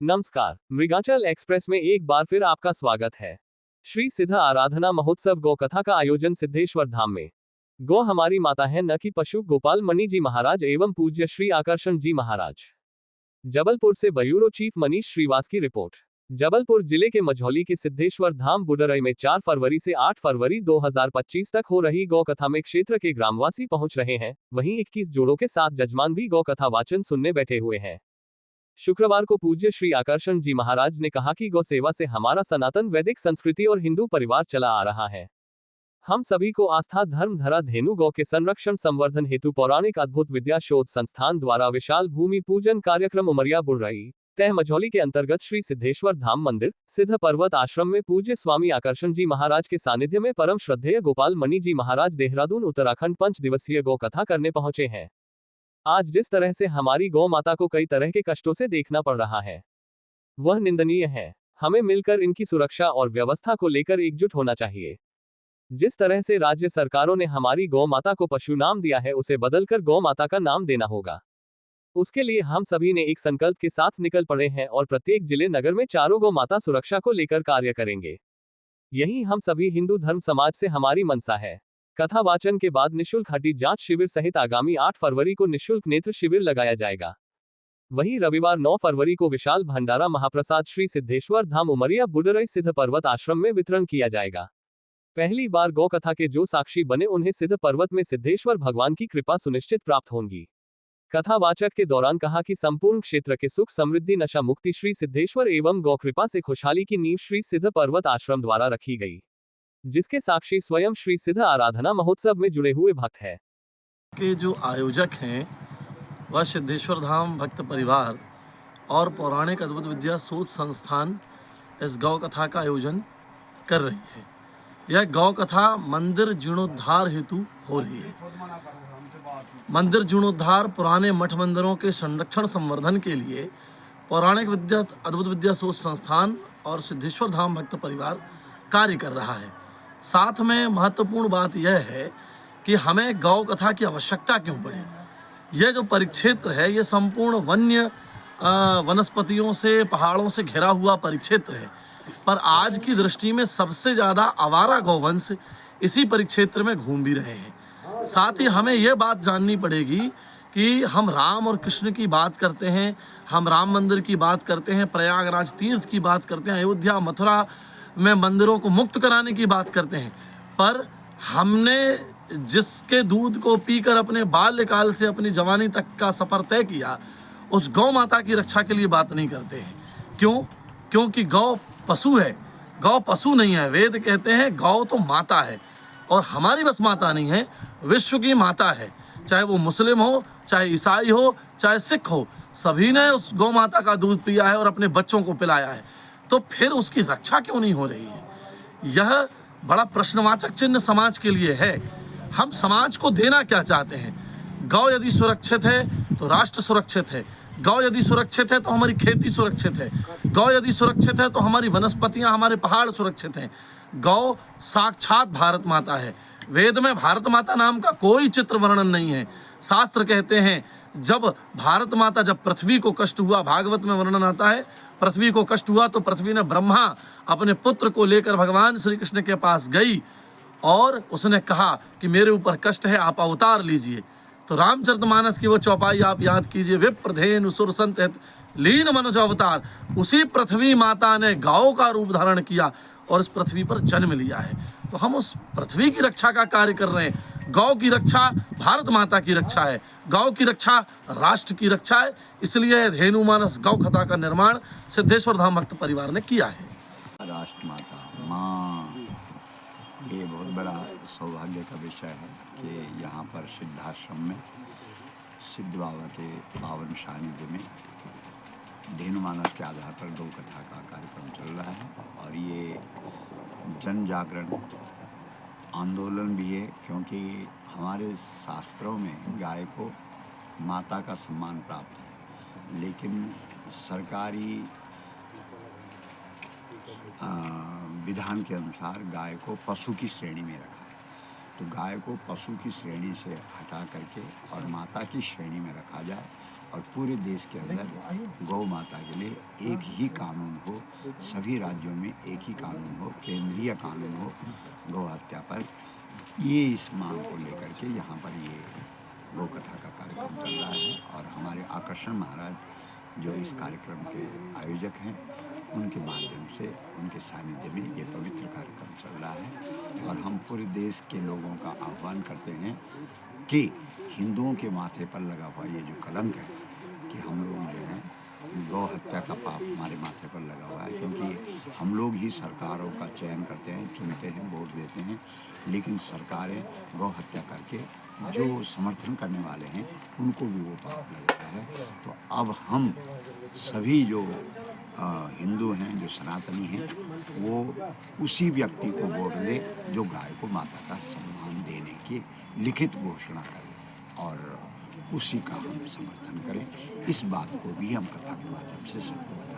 नमस्कार, मृगांचल एक्सप्रेस में एक बार फिर आपका स्वागत है। श्री सिद्ध आराधना महोत्सव गौ कथा का आयोजन सिद्धेश्वर धाम में। गौ हमारी माता है, न कि पशु। गोपाल मणि जी महाराज एवं पूज्य श्री आकर्षण जी महाराज। जबलपुर से ब्यूरो चीफ मनीष श्रीवास की रिपोर्ट। जबलपुर जिले के मझौली के सिद्धेश्वर धाम बुडरई में 4 फरवरी से 8 फरवरी 2025 तक हो रही गौ कथा में क्षेत्र के ग्रामवासी पहुंच रहे हैं। वहीं 21 जोड़ों के साथ जजमान भी गौ कथा वाचन सुनने बैठे हुए हैं। शुक्रवार को पूज्य श्री आकर्षण जी महाराज ने कहा कि गौ सेवा से हमारा सनातन वैदिक संस्कृति और हिंदू परिवार चला आ रहा है। हम सभी को आस्था धर्म धरा धेनु गौ के संरक्षण संवर्धन हेतु पौराणिक अद्भुत विद्या शोध संस्थान द्वारा विशाल भूमि पूजन कार्यक्रम उमरिया बुडरई तह मझौली के अंतर्गत श्री सिद्धेश्वर धाम मंदिर सिद्ध पर्वत आश्रम में पूज्य स्वामी आकर्षण जी महाराज के सानिध्य में परम श्रद्धेय गोपाल मणि जी महाराज देहरादून उत्तराखंड 5 दिवसीय गौ कथा करने पहुंचे हैं। आज जिस तरह से हमारी गौ माता को कई तरह के कष्टों से देखना पड़ रहा है, वह निंदनीय है। हमें मिलकर इनकी सुरक्षा और व्यवस्था को लेकर एकजुट होना चाहिए। जिस तरह से राज्य सरकारों ने हमारी गौ माता को पशु नाम दिया है, उसे बदलकर गौ माता का नाम देना होगा। उसके लिए हम सभी ने एक संकल्प के साथ निकल पड़े हैं और प्रत्येक जिले नगर में चारों गौ माता सुरक्षा को लेकर कार्य करेंगे। यही हम सभी हिंदू धर्म समाज से हमारी मनसा है। कथा वाचन के बाद निशुल्क हड्डी जांच शिविर सहित आगामी 8 फरवरी को निशुल्क नेत्र शिविर लगाया जाएगा। वहीं रविवार 9 फरवरी को विशाल भंडारा महाप्रसाद श्री सिद्धेश्वर धाम उमरिया बुडरई सिद्ध पर्वत आश्रम में वितरण किया जाएगा। पहली बार गौ कथा के जो साक्षी बने, उन्हें सिद्ध पर्वत में सिद्धेश्वर भगवान की कृपा सुनिश्चित प्राप्त होगी। कथावाचक के दौरान कहा कि संपूर्ण क्षेत्र के सुख समृद्धि नशा मुक्ति श्री सिद्धेश्वर एवं गौ कृपा से खुशहाली की नींव श्री सिद्ध पर्वत आश्रम द्वारा रखी गई, जिसके साक्षी स्वयं श्री सिद्ध आराधना महोत्सव में जुड़े हुए भक्त हैं। के जो आयोजक हैं वह सिद्धेश्वर धाम भक्त परिवार और पौराणिक अद्भुत विद्या शोध संस्थान इस गौ कथा का आयोजन कर रही है। यह गौ कथा मंदिर जीर्णोद्धार हेतु हो रही है। मंदिर जीर्णोद्धार पुराने मठ मंदिरों के संरक्षण संवर्धन के लिए पौराणिक विद्या अद्भुत विद्या शोध संस्थान और सिद्धेश्वर धाम भक्त परिवार कार्य कर रहा है। साथ में महत्वपूर्ण बात यह है कि हमें गौ कथा की आवश्यकता क्यों पड़ी। यह जो परिक्षेत्र है, ये संपूर्ण वन्य वनस्पतियों से पहाड़ों से घिरा हुआ परिक्षेत्र है, पर आज की दृष्टि में सबसे ज़्यादा आवारा गौवंश इसी परिक्षेत्र में घूम भी रहे हैं। साथ ही हमें यह बात जाननी पड़ेगी कि हम राम और कृष्ण की बात करते हैं, हम राम मंदिर की बात करते हैं, प्रयागराज तीर्थ की बात करते हैं, अयोध्या मथुरा में मंदिरों को मुक्त कराने की बात करते हैं, पर हमने जिसके दूध को पीकर अपने बाल्यकाल से अपनी जवानी तक का सफ़र तय किया, उस गौ माता की रक्षा के लिए बात नहीं करते हैं। क्यों? क्योंकि गौ पशु है, गौ पशु नहीं है। वेद कहते हैं गौ तो माता है, और हमारी बस माता नहीं है, विश्व की माता है। चाहे वो मुस्लिम हो, चाहे ईसाई हो, चाहे सिख हो, सभी ने उस गौ माता का दूध पिया है और अपने बच्चों को पिलाया है। तो फिर उसकी रक्षा क्यों नहीं हो रही है? यह बड़ा प्रश्नवाचक चिन्ह समाज के लिए है। हम समाज को देना क्या चाहते हैं? गौ यदि सुरक्षित है तो राष्ट्र सुरक्षित है। गौ यदि सुरक्षित है तो हमारी खेती सुरक्षित है। गौ यदि सुरक्षित है तो हमारी वनस्पतियां, हमारे पहाड़ सुरक्षित हैं। गौ साक्षात भारत माता है। वेद में भारत माता नाम का कोई चित्र वर्णन नहीं है। शास्त्र कहते हैं जब भारत माता, जब पृथ्वी को कष्ट हुआ, भागवत में वर्णन आता है, पृथ्वी को कष्ट हुआ तो पृथ्वी ने ब्रह्मा अपने पुत्र को लेकर भगवान श्री कृष्ण के पास गई और उसने कहा कि मेरे ऊपर कष्ट है, आप अवतार लीजिए। तो रामचरितमानस की वो चौपाई आप याद कीजिए, विप्रधेनु सुर संत हित लीन मनुज अवतार। उसी पृथ्वी माता ने गौ का रूप धारण किया और इस पृथ्वी पर जन्म लिया है। तो हम उस पृथ्वी की रक्षा का कार्य कर रहे हैं। गौ की रक्षा भारत माता की रक्षा है, गौ की रक्षा राष्ट्र की रक्षा है। इसलिए धेनु मानस गौ कथा का निर्माण सिद्धेश्वर धाम भक्त परिवार ने किया है। राष्ट्र माता माँ, ये बहुत बड़ा सौभाग्य का विषय है कि यहाँ पर सिद्धाश्रम में सिद्ध बाबा के पावन सानिध्य में धेनु मानस के आधार पर गौ कथा का कार्यक्रम चल रहा है। और ये जन जागरण आंदोलन भी है, क्योंकि हमारे शास्त्रों में गाय को माता का सम्मान प्राप्त है, लेकिन सरकारी विधान के अनुसार गाय को पशु की श्रेणी में रखा है। तो गाय को पशु की श्रेणी से हटा करके और माता की श्रेणी में रखा जाए और पूरे देश के अंदर गौ माता के लिए एक ही कानून हो, सभी राज्यों में एक ही कानून हो, केंद्रीय कानून हो गौ हत्या पर। ये इस मांग को लेकर के यहाँ पर ये गौ कथा का कार्यक्रम चल रहा है और हमारे आकर्षण महाराज जो इस कार्यक्रम के आयोजक हैं, उनके माध्यम से, उनके सानिध्य में ये पवित्र कार्यक्रम चल रहा है। और हम पूरे देश के लोगों का आह्वान करते हैं कि हिंदुओं के माथे पर लगा हुआ ये जो कलंक है कि हम लोग जो हैं गौ हत्या का पाप हमारे माथे पर लगा हुआ है, क्योंकि हम लोग ही सरकारों का चयन करते हैं, चुनते हैं, वोट देते हैं, लेकिन सरकारें गौ हत्या करके जो समर्थन करने वाले हैं उनको भी वो पाप लगता है। तो अब हम सभी जो हिंदू हैं, जो सनातनी हैं, वो उसी व्यक्ति को वोट दे जो गाय को माता का सम्मान देने की लिखित घोषणा करें और उसी का हम समर्थन करें। इस बात को भी हम कथा के माध्यम से सबको बताएं।